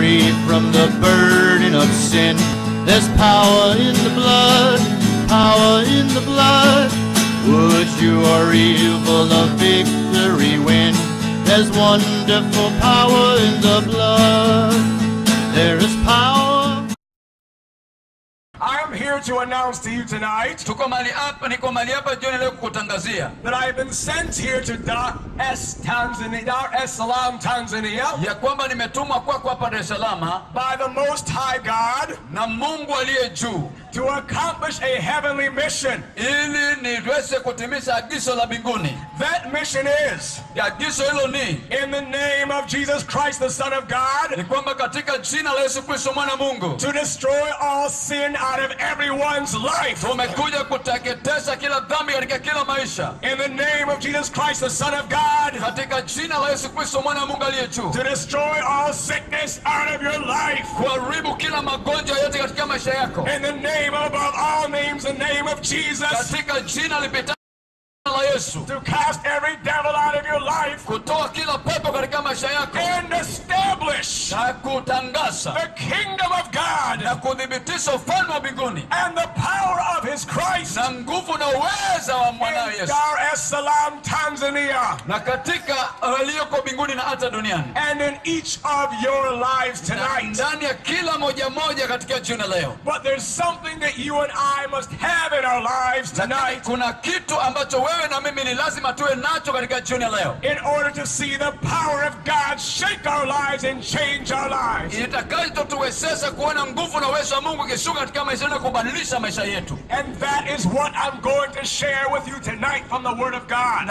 free from the burden of sin. There's power in the blood, power in the blood. Would your evil of victory win? There's wonderful power in the blood. There is power. I am here to announce to you tonight that I have been sent here to Dar es Salaam, Tanzania, by the Most High God to accomplish a heavenly mission. That mission is in the name of Jesus Christ, the Son of God, to destroy all sin out of everyone's life. In the name of Jesus Christ, the Son of God, to destroy all sickness out of your life. In the name above all names, the name of Jesus, to cast every devil out of your life and establish the kingdom of God and the power of His Christ in Dar es Salaam, Tanzania, and in each of your lives tonight. But there's something that you and I must have in our lives tonight in order to see the power of God shake our lives and change our lives. And that is what I'm going to share with you tonight from the Word of God.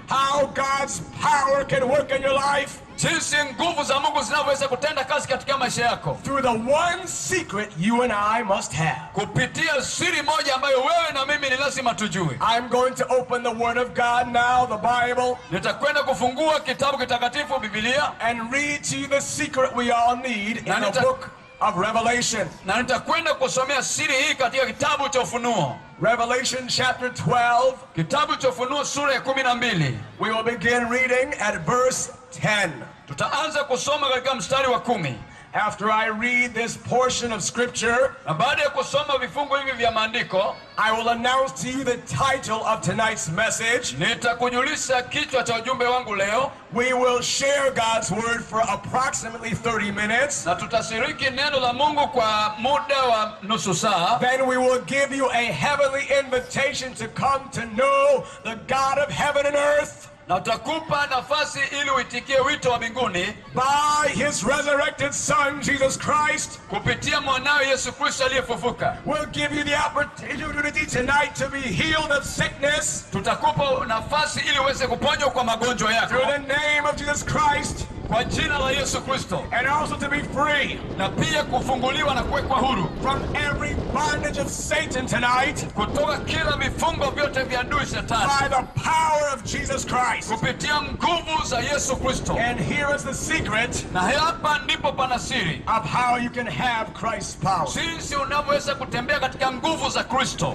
How God's power can work in your life through the one secret you and I must have. I'm going to open the Word of God now, the Bible, and read to you the secret we all need in the book of Revelation. Revelation chapter 12. We will begin reading at verse 10. After I read this portion of scripture, I will announce to you the title of tonight's message. We will share God's word for approximately 30 minutes. Then we will give you a heavenly invitation to come to know the God of heaven and earth by His resurrected Son, Jesus Christ. We'll give you the opportunity tonight to be healed of sickness through the name of Jesus Christ, and also to be free from every bondage of Satan tonight by the power of Jesus Christ. And here is the secret of how you can have Christ's power.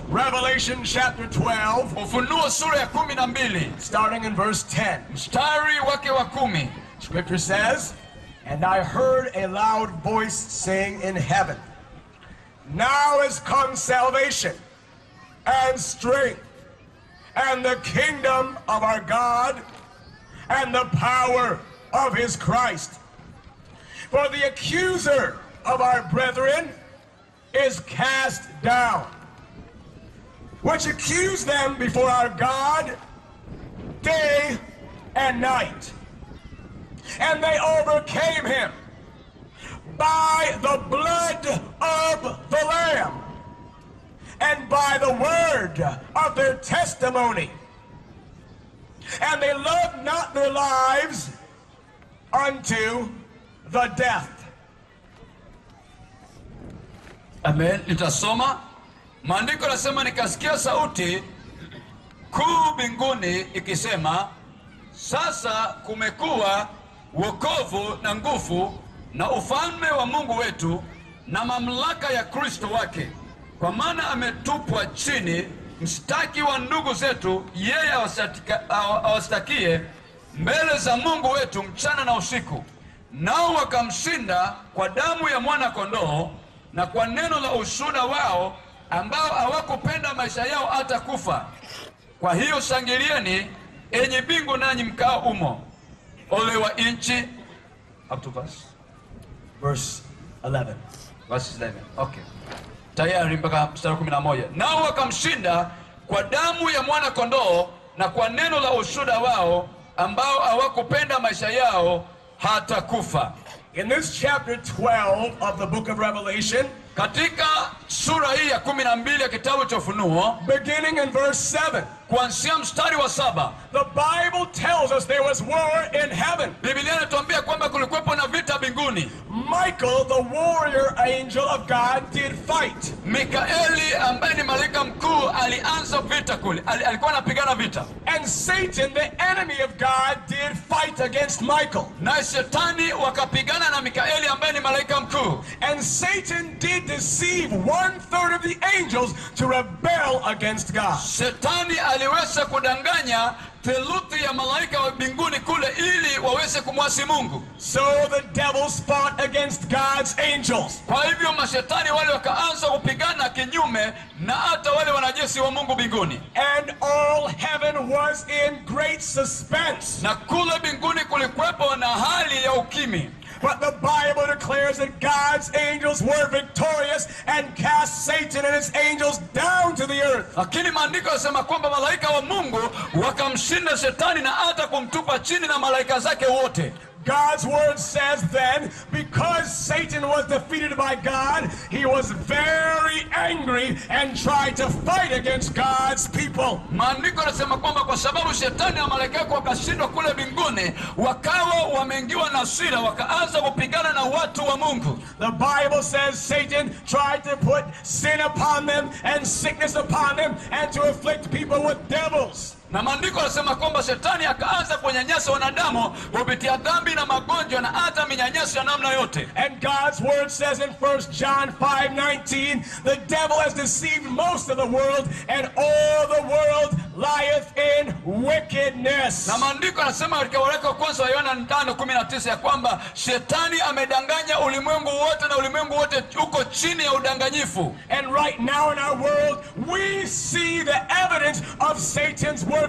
Revelation chapter 12, starting in verse 10. Scripture says, "And I heard a loud voice saying in heaven, now is come salvation and strength and the kingdom of our God and the power of His Christ. For the accuser of our brethren is cast down, which accused them before our God day and night. And they overcame him by the blood of the Lamb and by the word of their testimony. And they loved not their lives unto the death." Amen. Nitasoma. Maandiko yanasema, nikasikia sauti kuu mbinguni ikisema, sasa kumekuwa wokovu na nguvu na ufalme wa Mungu wetu na mamlaka ya Kristo wake, kwa maana ametupwa chini mshtaki wa ndugu zetu, yeye awastakie mbele za Mungu wetu mchana na usiku. Nao wakamshinda kwa damu ya mwana kondoo na kwa neno la ushuhuda wao, ambao hawakupenda maisha yao hata kufa. Kwa hiyo shangilieni, enyi mbingu nanyi mkao umo. Ole wa nchi. Up to verse 11. Verse 11. Okay. Tayari mpaka mstari 11. Nao wakamshinda kwa damu ya mwana kondoo na kwa neno la ushuhuda wao, ambao hawakupenda maisha yao hata kufa. In this chapter 12 of the book of Revelation, katika sura hii ya 12 ya kitabu cha Ufunuo, beginning in verse 7, kuanzia mstari wa 7, the Bible tells us there was war in heaven. Biblia inatuambia kwamba kulikuwepo na vita mbinguni. Michael, the warrior angel of God, did fight. Mikaeli ambaye ni malaika mkuu alianza vita kule. Alikuwa anapigana vita. And Satan, the enemy of God, did fight against Michael. Na Shetani wakapigana na Mikaeli ambaye ni malaika mkuu. And Satan did deceive 1/3 of the angels to rebel against God. Shetani aliweza kudanganya theluthi ya malaika wa mbinguni kule ili waweze kumwasi Mungu. So the devils fought against God's angels. Kwa hivyo mashetani wale wakaanza kupigana kinyume na hata wale wanajeshi wa Mungu mbinguni. And all heaven was in great suspense. Na kule mbinguni kulikuwepo na hali ya ukimya. But the Bible declares that God's angels were victorious and cast Satan and his angels down to the earth. Lakini maandiko yanasema kwamba malaika wa Mungu wakamshinda Shetani na hata kumtupa chini na malaika zake wote. God's word says then, because Satan was defeated by God, he was very angry and tried to fight against God's people. Maandiko yanasema kwamba kwa sababu Shetani na malaika wake wakashindwa kule mbinguni, wakawa wameingiwa na hasira, wakaanza kupigana na watu wa Mungu. The Bible says Satan tried to put sin upon them and sickness upon them and to afflict people with devils. Na maandiko yanasema kwamba Shetani akaanza kunyanyasa wanadamu kupitia dhambi na magonjwa na hata minyanyaso ya namna yote. And God's word says in 1 John 5:19, the devil has deceived most of the world, and all the world lieth in wickedness. Na maandiko yanasema katika waraka wa kwanza wa Yohana 5:19 ya kwamba Shetani amedanganya ulimwengu wote na ulimwengu wote uko chini ya udanganyifu. And right now in our world we see the evidence of Satan's working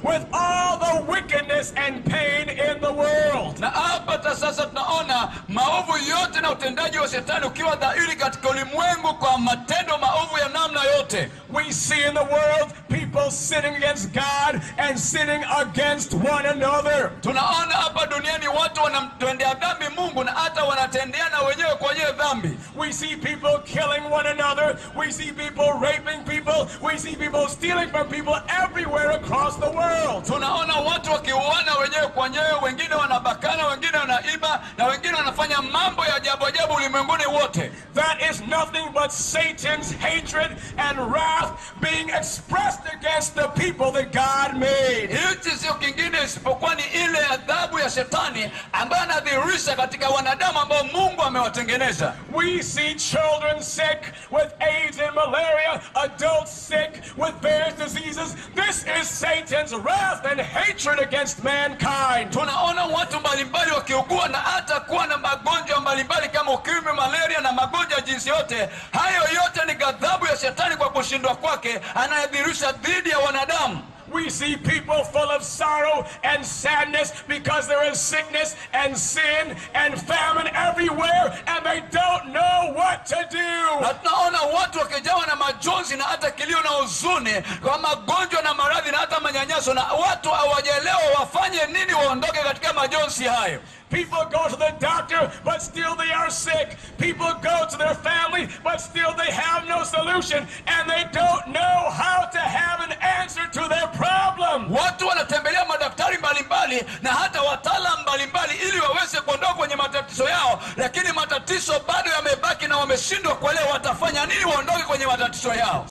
with all the wickedness and pain in the world. Na hapa sasa tunaona maovu yote na utendaji wa Shetani ukiwa dhahiri katika ulimwengu kwa matendo maovu ya namna yote. We see in the world people sinning against God and sinning against one another. Tunaona hapa duniani watu wanamtendea dhambi Mungu na hata wanatendeana wenyewe kwa wenyewe dhambi. We see people killing one another. We see people raping people. We see people stealing from people everywhere across the world. Tunaona watu wakiuana wenyewe kwa wenyewe, wengine wanabakana, wengine wanaiba na wengine wanafanya mambo ya ajabu ajabu ulimwenguni wote. That is nothing but Satan's hatred and wrath being expressed against the people that God made. Hichi sio kingine isipokuwa ni ile adhabu ya Shetani ambaye anadhihirisha katika wanadamu ambao Mungu amewatengeneza. We see children sick with AIDS and malaria, adults sick with various diseases. This is Satan's wrath and hatred against mankind. Tunaona watu mbalimbali wakiugua na hata kuwa na magonjwa mbalimbali kama ukimwi, malaria na magonjwa jinsi yote. Hayo yote ni ghadhabu ya Shetani kwa kushindwa kwake anayedhihirisha dhidi ya wanadamu. We see people full of sorrow and sadness because there is sickness and sin and famine everywhere and they don't know what to do. Na tunaona watu wakijawa na majonzi na hata kilio na huzuni kwa magonjwa na maradhi na hata manyanyaso, na watu hawajaelewa wafanye nini waondoke katika majonzi hayo. People go to the doctor, but still they are sick. People go to their family, but still they have no solution, and they don't know how to have an answer to their problem. Watu wanatembelea madaktari mbalimbali na hata wataalamu mbalimbali ili waweze kuondoka kwenye matatizo yao, lakini matatizo bado yamebaki na wameshindwa kuelewa watafanya nini waondoke kwenye matatizo yao.